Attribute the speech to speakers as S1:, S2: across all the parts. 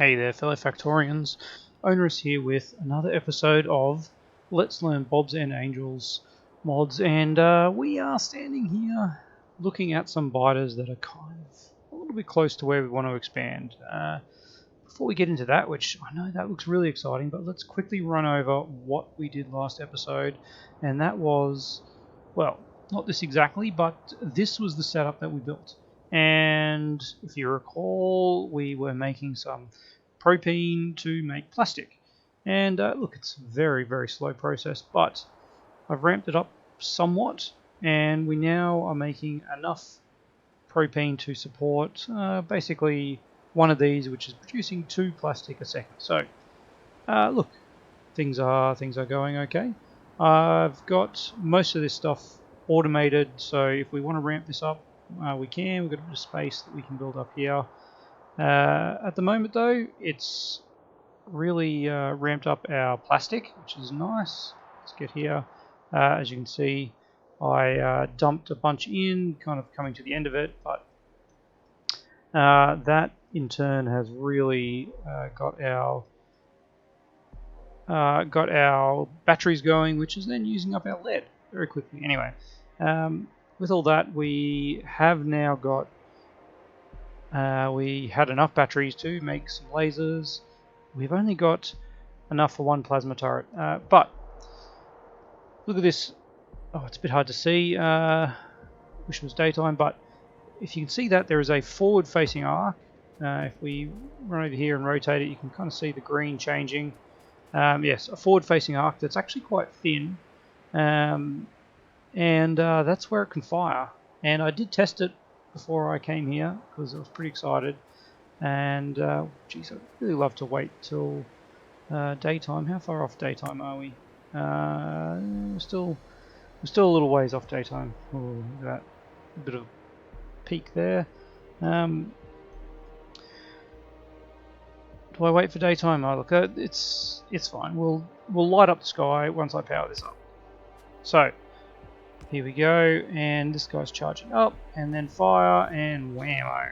S1: Hey there, fellow Factorians. Onerous here with another episode of Let's Learn Bobs and Angels mods, and we are standing here looking at some biters that are kind of a little bit close to where we want to expand. Before we get into that, which I know that looks really exciting, but let's quickly run over what we did last episode, and that was, well, not this exactly, but this was the setup that we built. And if you recall, we were making some propane to make plastic. And look, it's a very, very slow process, but I've ramped it up somewhat, and we now are making enough propane to support basically one of these, which is producing 2 plastic a second. So, look, things are going okay. I've got most of this stuff automated, so if we want to ramp this up, we can. We've got a bit of space that we can build up here. At the moment, though, it's really ramped up our plastic, which is nice. Let's get here. As you can see, I dumped a bunch in, kind of coming to the end of it, but that in turn has really got our batteries going, which is then using up our lead very quickly. Anyway, with all that, we have now got we had enough batteries to make some lasers. We've only got enough for 1 plasma turret, but look at this. Oh, it's a bit hard to see. Wish it was daytime, but if you can see that there is a forward-facing arc. If we run over here and rotate it, you can kind of see the green changing. Yes, a forward-facing arc that's actually quite thin, and that's where it can fire. And I did test it before I came here because I was pretty excited. And geez, I'd really love to wait till daytime. How far off daytime are we? We're still a little ways off daytime. Oh, look at that, a bit of peak there. Do I wait for daytime? Oh, look, it's fine. We'll light up the sky once I power this up. So here we go, and this guy's charging up, and then fire, and whammo.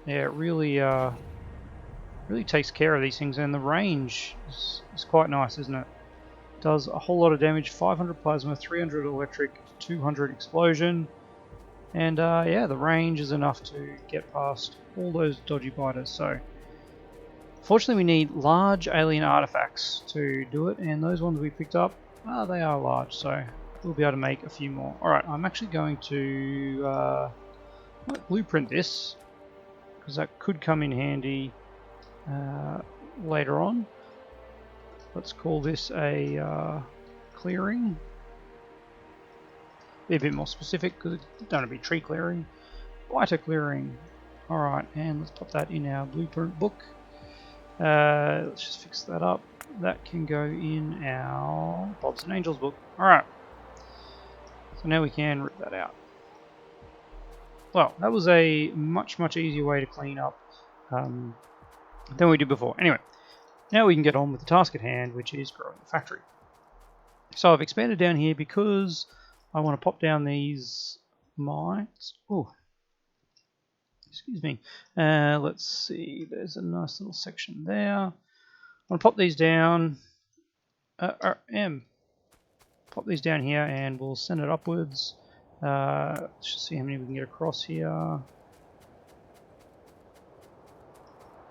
S1: Yeah, it really takes care of these things, and the range is quite nice, isn't it? Does a whole lot of damage. 500 plasma, 300 electric, 200 explosion, and yeah, the range is enough to get past all those dodgy biters. So fortunately we need large alien artifacts to do it, and those ones we picked up, they are large, so we'll be able to make a few more. Alright, I'm actually going to blueprint this, because that could come in handy later on. Let's call this a clearing. Be a bit more specific, because it don't want to be tree clearing. Lighter clearing. Alright, and let's pop that in our blueprint book. Let's just fix that up. That can go in our Bobs and Angels book. Alright. So now we can rip that out. Well, that was a much easier way to clean up than we did before. Anyway, now we can get on with the task at hand, which is growing the factory. So I've expanded down here because I want to pop down these mines. Oh, excuse me. Let's see. There's a nice little section there. I want to pop these down. Pop these down here, and we'll send it upwards. Let's just see how many we can get across here.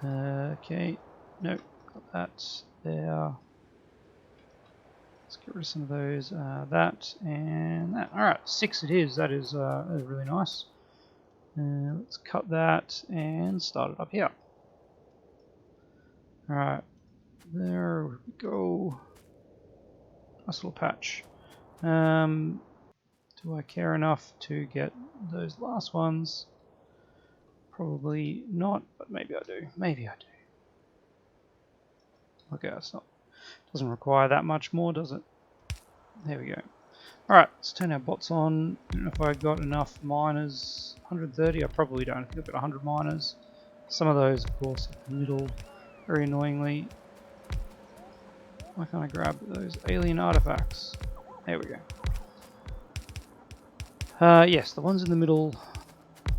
S1: Okay, nope, got that there. Let's get rid of some of those. That and that. Alright, 6 it is. That is really nice. Let's cut that and start it up here. Alright, there we go. Nice little patch. Do I care enough to get those last ones? Probably not, but maybe I do. Maybe I do. Okay, it's not. Doesn't require that much more, does it? There we go. Alright, let's turn our bots on. I don't know if I got enough miners. 130, I probably don't. I think I've got 100 miners. Some of those, of course, in the middle, very annoyingly. Why can't I grab those alien artifacts? There we go. Yes, the ones in the middle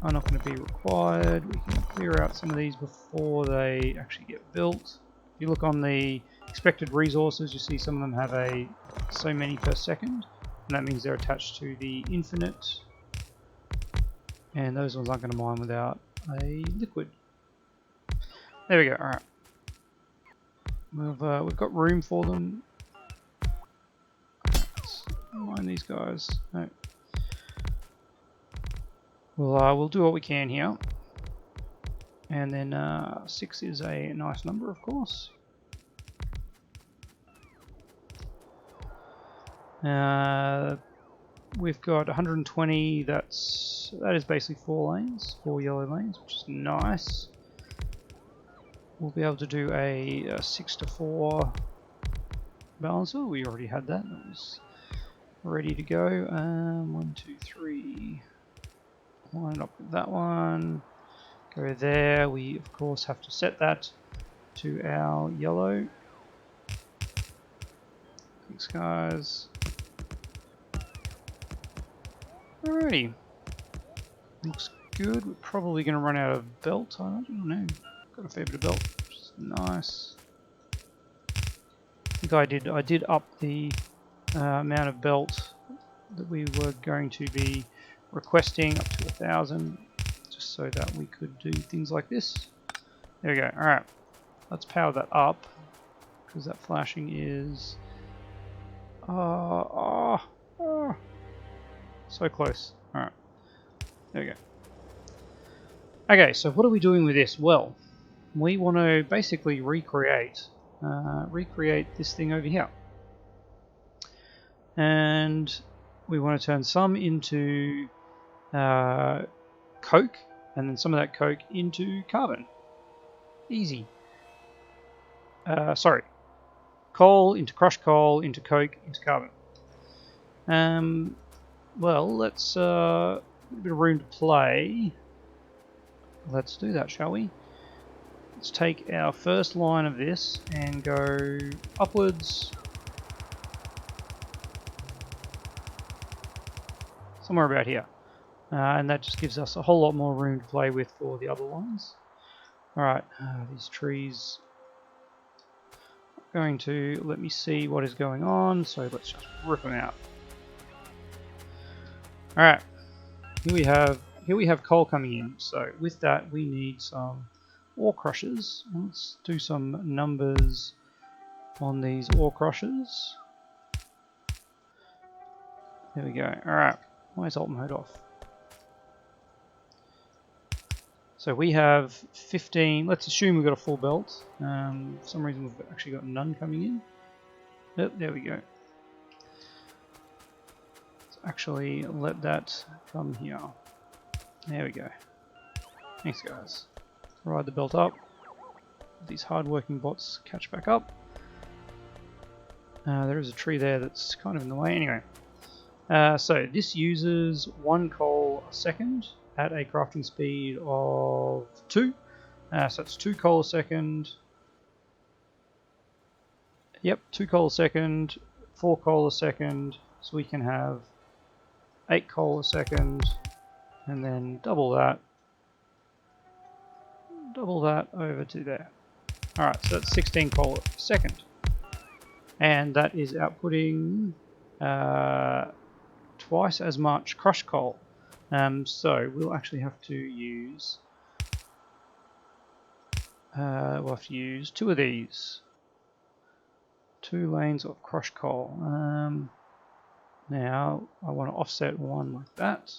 S1: are not going to be required. We can clear out some of these before they actually get built. If you look on the expected resources, you see some of them have a so many per second, and that means they're attached to the infinite. And those ones aren't going to mine without a liquid. There we go. All right, we've got room for them. Let's mine these guys. No. We'll do what we can here. And then 6 is a nice number, of course. We've got 120. That is basically 4 lanes, 4 yellow lanes, which is nice. We'll be able to do a 6-to-4 balancer. We already had that. That was ready to go. 1, 2, 3. Line it up with that one. Go there. We of course have to set that to our yellow. Thanks, guys. Alrighty. Looks good. We're probably going to run out of belt. I don't know. Got a fair bit of belt, which is nice. I think I did up the amount of belt that we were going to be requesting up to 1,000, just so that we could do things like this. There we go. All right, let's power that up because that flashing is so close. All right, there we go. Okay, so what are we doing with this? Well, we want to basically recreate this thing over here, and we want to turn some into coke, and then some of that coke into carbon. Easy. Sorry, coal into crushed coal into coke into carbon. Well, let's a bit of room to play. Let's do that, shall we? Let's take our first line of this and go upwards somewhere about here. And that just gives us a whole lot more room to play with for the other lines. Alright, these trees are going to let me see what is going on, so let's just rip them out. Alright, here we have coal coming in, so with that we need some ore crushers. Let's do some numbers on these ore crushers. There we go. Alright, why is alt mode off? So we have 15, let's assume we've got a full belt. For some reason we've actually got none coming in. Yep, there we go. Let's actually let that come here. There we go. Thanks, guys. Ride the belt up. These hard-working bots catch back up. There is a tree there that's kind of in the way. Anyway, so this uses 1 coal a second at a crafting speed of 2. So it's 2 coal a second. Yep, 2 coal a second, 4 coal a second. So we can have 8 coal a second, and then double that over to there. Alright, so that's 16 coal a second. And that is outputting twice as much crushed coal. So we'll actually have to use 2 of these. 2 lanes of crushed coal. Now I want to offset one like that.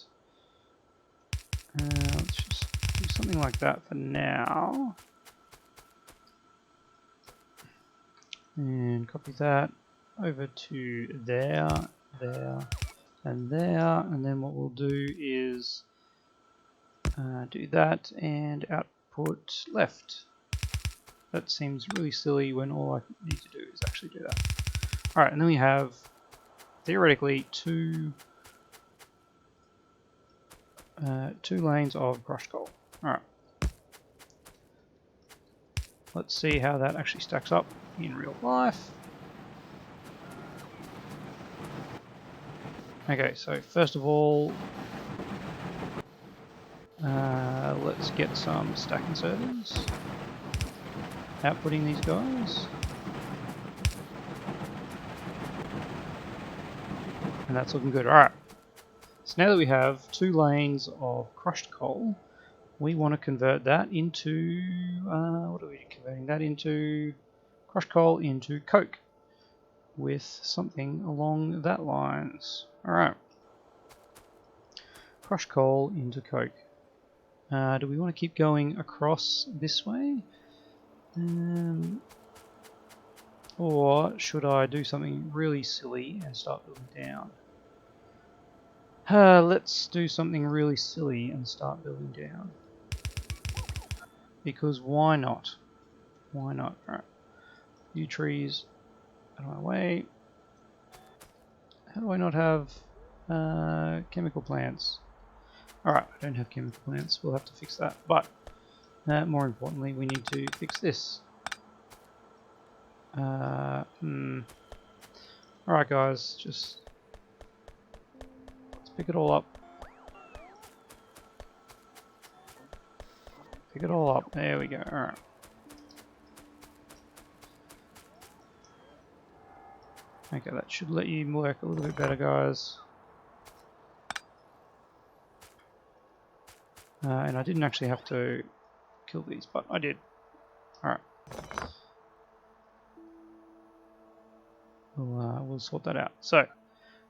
S1: Let's just do something like that for now. And copy that over to there, and there. And then what we'll do is do that and output left. That seems really silly when all I need to do is actually do that. Alright, and then we have theoretically two lanes of crushed coal. Alright. Let's see how that actually stacks up in real life. Okay, so first of all, Let's get some stack inserters. Outputting these guys. And that's looking good. Alright. So now that we have 2 lanes of crushed coal, we want to convert that into... what are we converting that into? Crushed coal into coke. With something along that lines. Alright. Crushed coal into coke. Do we want to keep going across this way? Or should I do something really silly and start building down? Let's do something really silly and start building down. Because why not? Why not? Alright. New trees out of my way. How do I not have chemical plants? Alright, I don't have chemical plants. We'll have to fix that. But more importantly, we need to fix this. Alright guys, just let's pick it all up. Pick it all up. There we go. Alright. Okay, that should let you work a little bit better, guys. And I didn't actually have to kill these, but I did. Alright. We'll sort that out. So,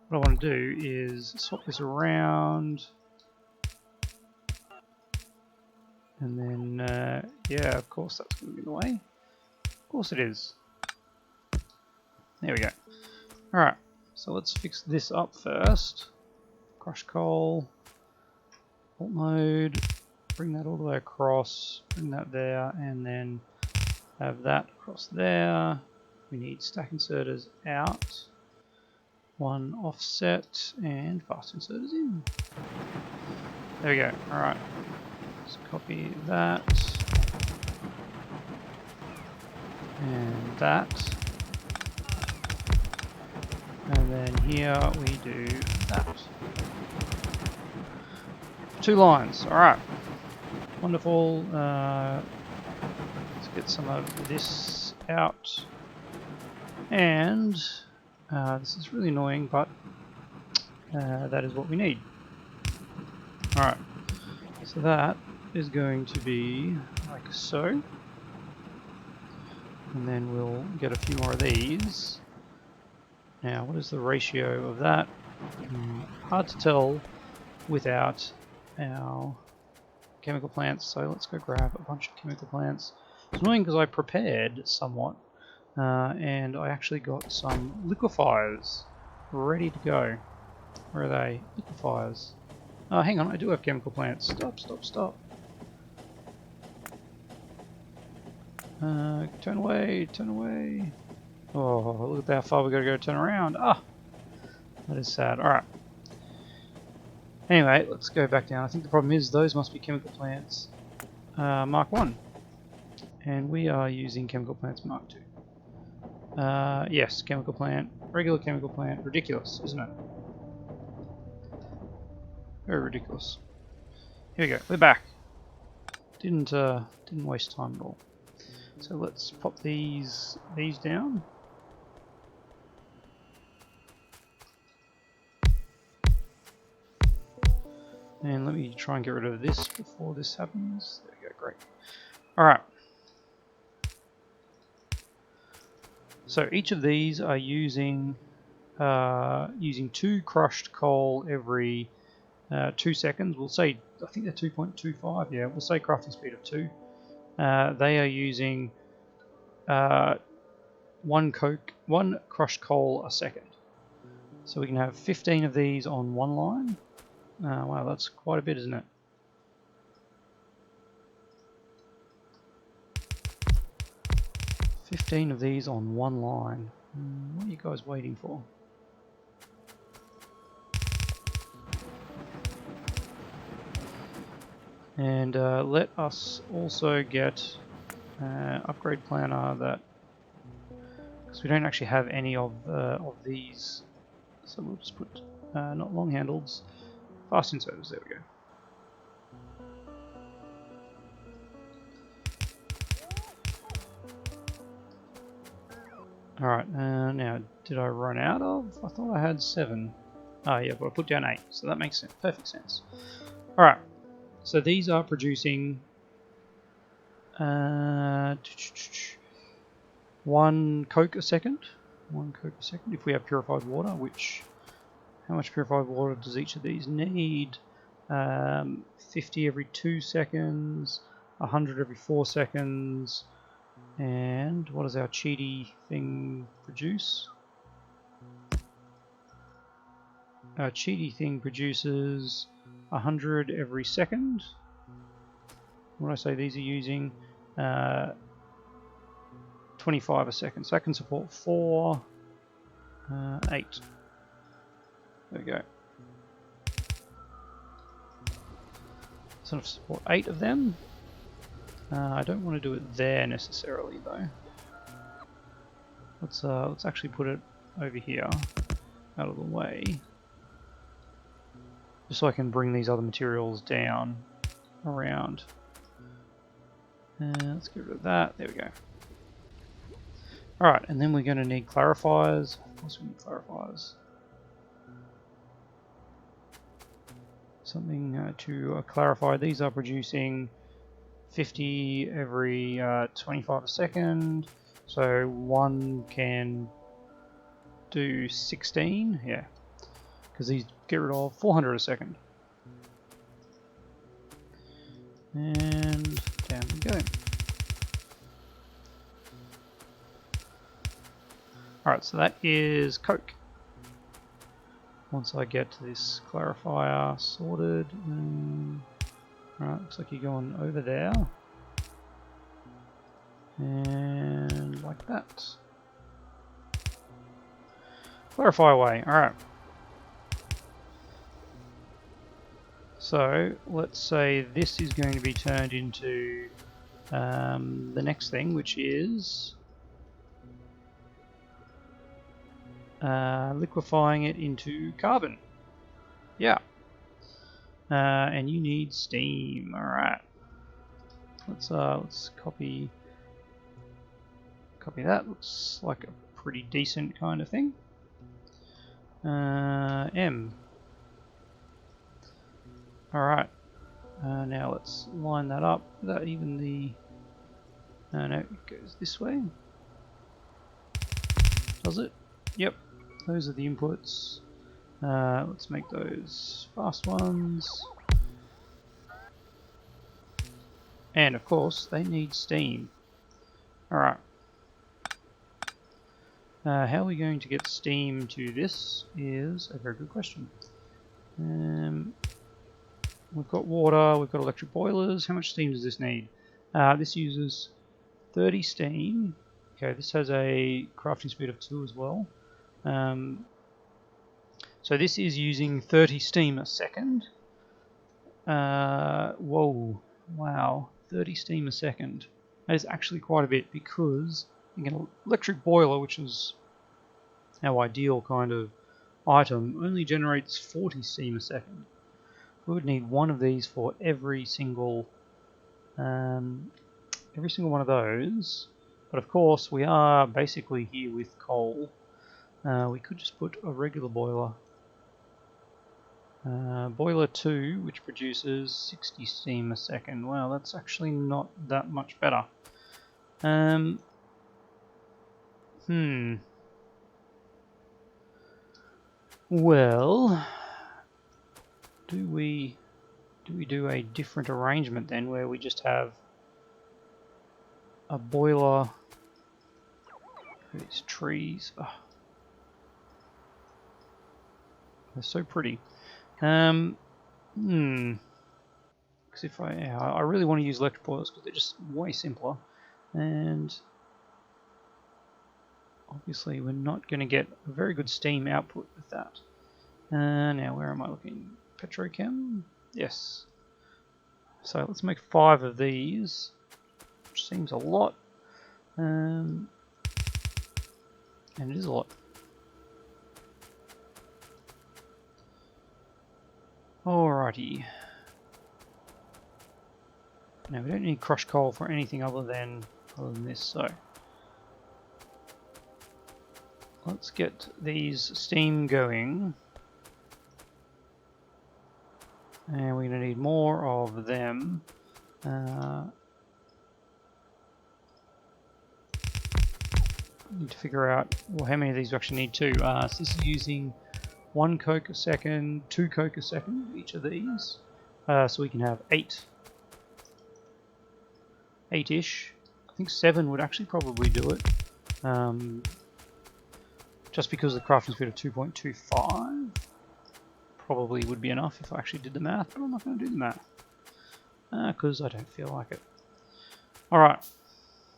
S1: what I want to do is swap this around. And then, yeah, of course that's going to be in the way. Of course it is. There we go. Alright, so let's fix this up first. Crush coal. Alt mode. Bring that all the way across. Bring that there, and then have that across there. We need stack inserters out. 1 offset, and fast inserters in. There we go. Alright. Let's copy that. And that. And then here we do that. 2 lines. Alright. Wonderful. Let's get some of this out. And this is really annoying, but that is what we need. Alright. So that is going to be like so. And then we'll get a few more of these. Now, what is the ratio of that? Hard to tell without our chemical plants, so let's go grab a bunch of chemical plants. It's annoying because I prepared somewhat, and I actually got some liquefiers ready to go. Where are they? Liquefiers. Oh, hang on, I do have chemical plants. Stop, stop, stop. Turn away, turn away. Oh, look at how far we gotta go turn around. Ah, that is sad. Alright. Anyway, let's go back down. I think the problem is those must be chemical plants Mark 1. And we are using chemical plants Mark 2. Yes, chemical plant, regular chemical plant. Ridiculous, isn't it? Very ridiculous. Here we go, we're back. Didn't waste time at all. So let's pop these down. And let me try and get rid of this before this happens. There we go, great. Alright. So each of these are using 2 crushed coal every 2 seconds. We'll say, I think they're 2.25, yeah, we'll say crafting speed of 2. They are using 1 crushed coal a second. So we can have 15 of these on one line. Wow, that's quite a bit, isn't it? $15 of these on one line. What are you guys waiting for? And let us also get upgrade planner that, because we don't actually have any of these, so we'll just put not long handles, fast inserters. There we go. Alright, now, did I run out of? I thought I had 7. Oh yeah, but I put down 8, so that makes sense. Perfect sense. Alright, so these are producing 1 Coke a second. 1 Coke a second if we have purified water, which... How much purified water does each of these need? 50 every 2 seconds, 100 every 4 seconds, and what does our cheaty thing produce? Our cheaty thing produces 100 every second. When I say these are using 25 a second, so that can support 4, 8. There we go. Sort of support 8 of them. I don't want to do it there necessarily though. Let's actually put it over here, out of the way, just so I can bring these other materials down around. Let's get rid of that. There we go. Alright, and then we're going to need clarifiers. Of course we need clarifiers. Something to clarify. These are producing 50 every 25 a second. So 1 can do 16. Yeah, because these get rid of 400 a second. And down we go. Alright, so that is Coke. Once I get to this clarifier sorted, alright, looks like you're going over there, and like that. Clarify away, alright. So, let's say this is going to be turned into the next thing, which is liquefying it into carbon. Yeah. And you need steam. All right. Let's copy that. Looks like a pretty decent kind of thing. M. All right. Now let's line that up without even the. No, it goes this way. Does it? Yep. Those are the inputs. Let's make those fast ones. And of course, they need steam. Alright. How are we going to get steam to this is a very good question. We've got water, we've got electric boilers. How much steam does this need? This uses 30 steam. Okay, this has a crafting speed of 2 as well. So this is using 30 steam a second. Whoa, wow, 30 steam a second. That is actually quite a bit, because an electric boiler, which is our ideal kind of item, only generates 40 steam a second. We would need one of these for every single one of those. But of course, we are basically here with coal. We could just put a regular boiler. Boiler 2, which produces 60 steam a second. Wow, that's actually not that much better. Well, do we do a different arrangement then, where we just have a boiler? These trees, oh, they're so pretty. Because if I really want to use electric boilers because they're just way simpler, and obviously we're not going to get a very good steam output with that. Now where am I looking? Petrochem? Yes. So let's make 5 of these, which seems a lot, and it is a lot. Alrighty. Now we don't need crushed coal for anything other than this, so let's get these steam going. And we're going to need more of them. Need to figure out how many of these we actually need too. So this is using 1 coke a second, 2 coke a second, each of these. So we can have 8-ish. I think 7 would actually probably do it. Just because the crafting speed of 2.25 probably would be enough if I actually did the math, but I'm not going to do the math. Because I don't feel like it. Alright,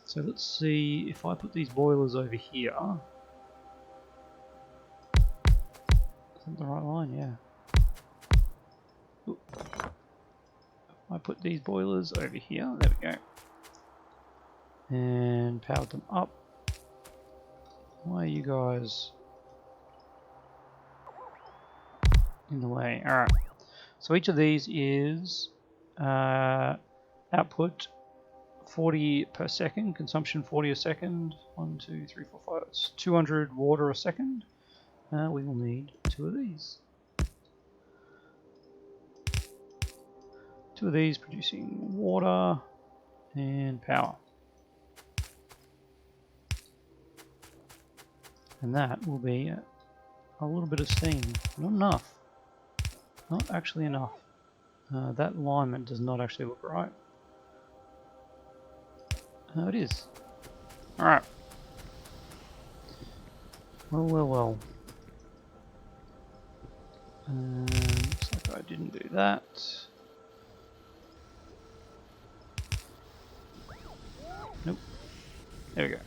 S1: so let's see if I put these boilers over here. Is that the right line? Yeah. Oop. I put these boilers over here. There we go. And powered them up. Why are you guys in the way? Alright. So each of these is output 40 per second, consumption 40 a second. 1, 2, 3, 4, 5. It's 200 water a second. We will need 2 of these. 2 of these producing water and power. And that will be a little bit of steam. Not enough. Not actually enough. That alignment does not actually look right. It is. Alright. Well. Looks like I didn't do that. Nope. There we go.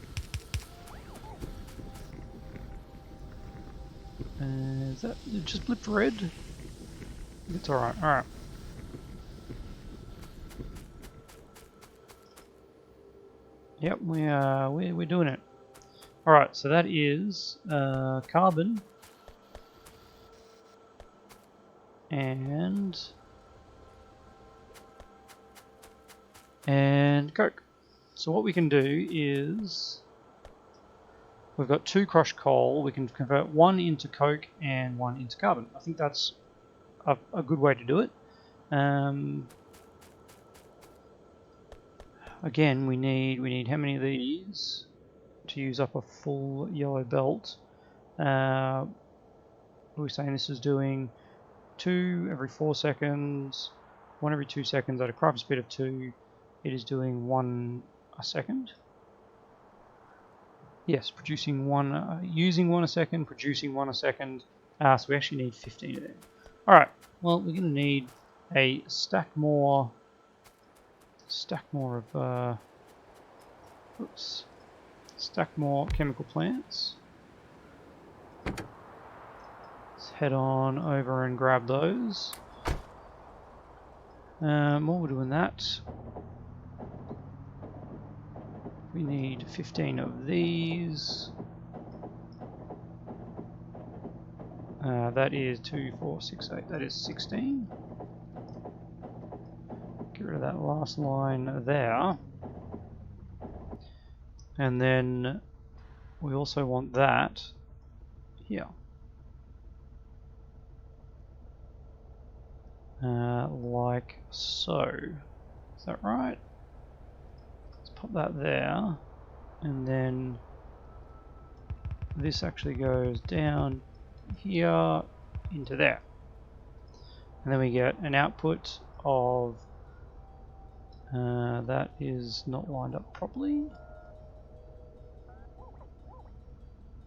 S1: Is that it just blipped red? It's alright, alright. Yep, we're doing it. Alright, so that is carbon and coke. So what we can do is we've got 2 crushed coal. We can convert 1 into coke and 1 into carbon. I think that's a good way to do it. Again, we need how many of these to use up a full yellow belt? We're saying this is doing 2 every 4 seconds, 1 every 2 seconds at a crafting speed of 2. It is doing 1 a second. Yes, producing 1, using 1 a second, producing 1 a second. So we actually need 15 of them. Alright, well, we're going to need a stack more of, stack more chemical plants. Let's head on over and grab those. While we're doing that, we need 15 of these. That is 2, 4, 6, 8. That is 16. Get rid of that last line there. And then we also want that here. Like so. Is that right? Let's pop that there. And then this actually goes down here into there. And then we get an output of that is not lined up properly.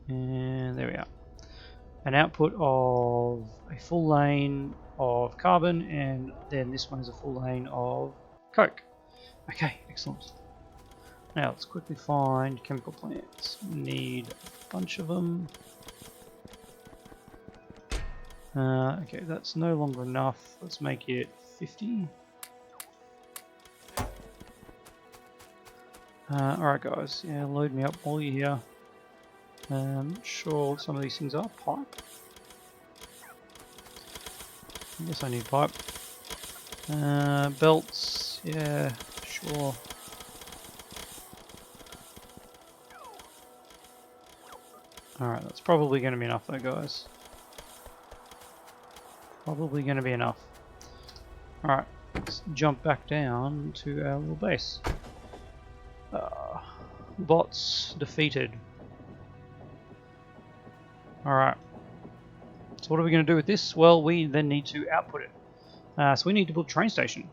S1: And there we are. An output of a full lane of carbon, and then this one is a full lane of coke. Okay, excellent. Now let's quickly find chemical plants. We need a bunch of them. Okay, that's no longer enough. Let's make it 50. Alright guys, yeah, load me up while you're here. Not sure what some of these things are. Pipe. I guess I need pipe. Belts, yeah, sure. Alright, that's probably going to be enough though, guys. Probably going to be enough. Alright, let's jump back down to our little base. Bots defeated. Alright. So what are we going to do with this? Well, we then need to output it. So we need to build a train station.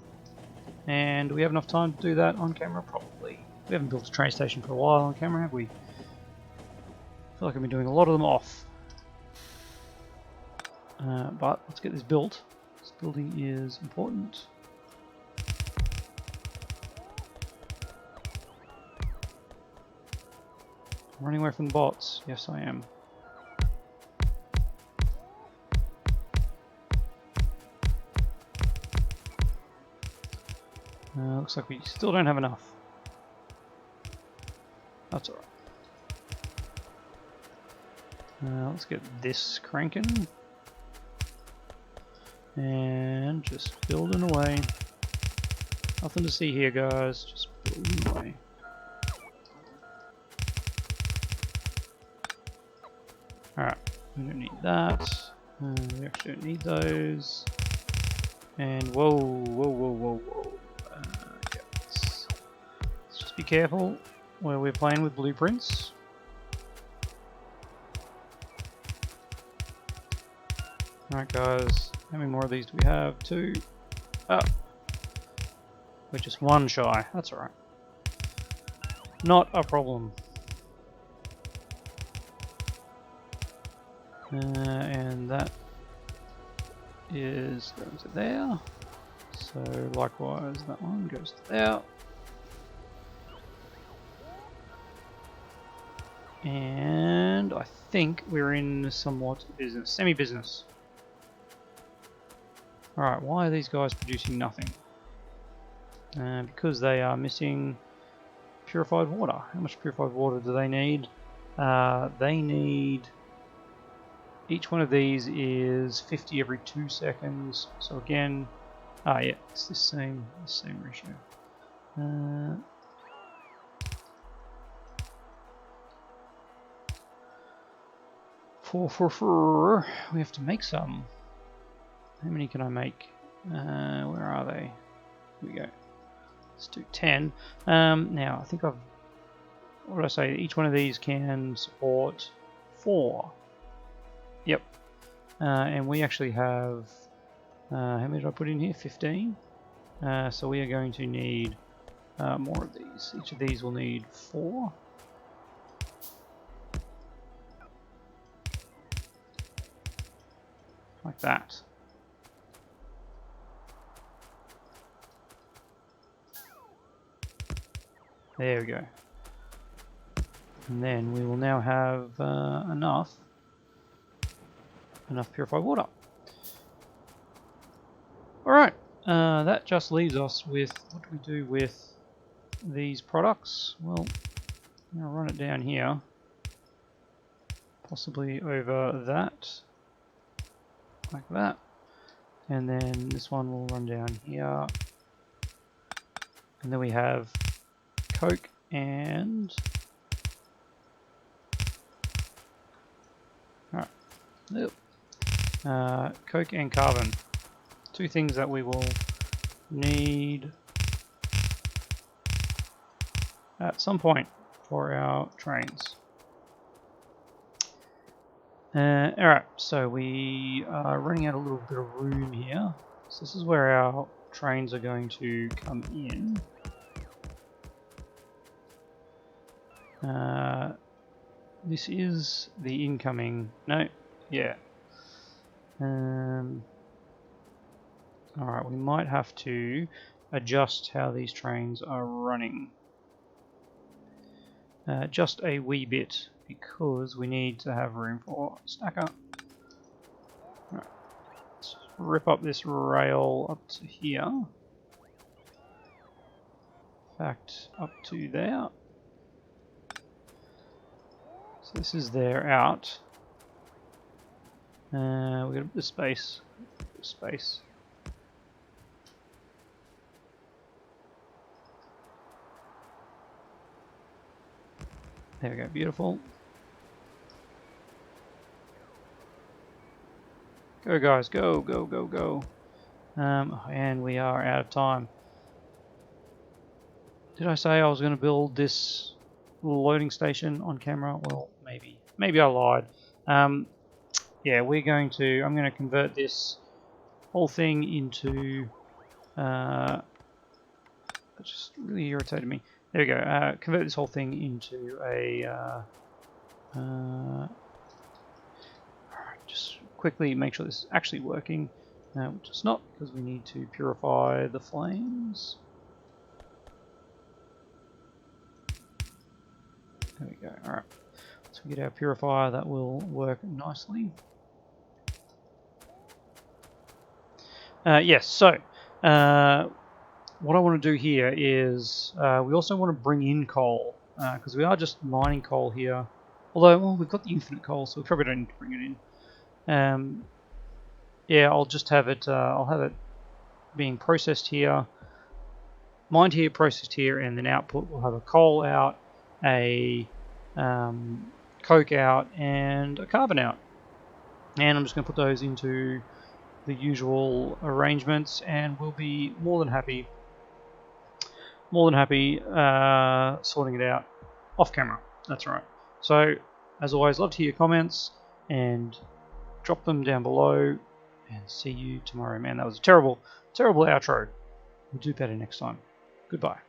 S1: And do we have enough time to do that on camera? Probably. We haven't built a train station for a while on camera, have we? I feel like I've been doing a lot of them off. But let's get this built. This building is important. I'm running away from the bots. Yes, I am. Looks like we still don't have enough. That's alright. Let's get this cranking. And just building away. Nothing to see here, guys. Just building away. Alright, we don't need that. We actually don't need those. And whoa, whoa, whoa, whoa, whoa. Yeah, let's just be careful where we're playing with blueprints. Alright, guys. How many more of these do we have? 2. Oh. We're just 1 shy. That's alright. Not a problem. And that goes to there. So likewise that one goes to there. And I think we're in somewhat business, semi-business. Alright, why are these guys producing nothing? Because they are missing purified water. How much purified water do they need? They need... Each one of these is 50 every 2 seconds. So again... yeah, it's the same ratio. 4. We have to make some. How many can I make? Where are they? Here we go. Let's do 10. Now, I think I've... What did I say? Each one of these can support 4. Yep. And we actually have... how many did I put in here? 15. So we are going to need more of these. Each of these will need 4. Like that. There we go. And then we will now have enough purified water. Alright, that just leaves us with, what do we do with these products? Well, I'm going to run it down here. Possibly over that. Like that. And then this one will run down here. And then we have Coke and... Alright. Yep. Coke and carbon. 2 things that we will need at some point for our trains. Alright, so we are running out a little bit of room here. So this is where our trains are going to come in. This is the incoming... No, yeah. Alright, we might have to adjust how these trains are running. Just a wee bit, because we need to have room for stacker. Alright, let's rip up this rail up to here. In fact, up to there. So this is their out. We got a bit of space. There we go, beautiful. Go, guys, go, go, go, go. And we are out of time. Did I say I was going to build this little loading station on camera? Well, maybe. Maybe I lied. Yeah, I'm going to convert this whole thing into, that just really irritated me. There we go. Convert this whole thing into a, just quickly make sure this is actually working, which it's not, because we need to purify the flames. There we go. Alright. Once we get our purifier, that will work nicely. Yes, so what I want to do here is we also want to bring in coal, because we are just mining coal here. Although, well, we've got the infinite coal, so we probably don't need to bring it in. Yeah, I'll just have it. I'll have it being processed here, mined here, processed here, and then output. We'll have a coal out, a coke out, and a carbon out. And I'm just going to put those into the usual arrangements, and we'll be more than happy sorting it out off camera. That's right. So, as always, love to hear your comments and drop them down below. And see you tomorrow, man. That was a terrible, terrible outro. We'll do better next time. Goodbye.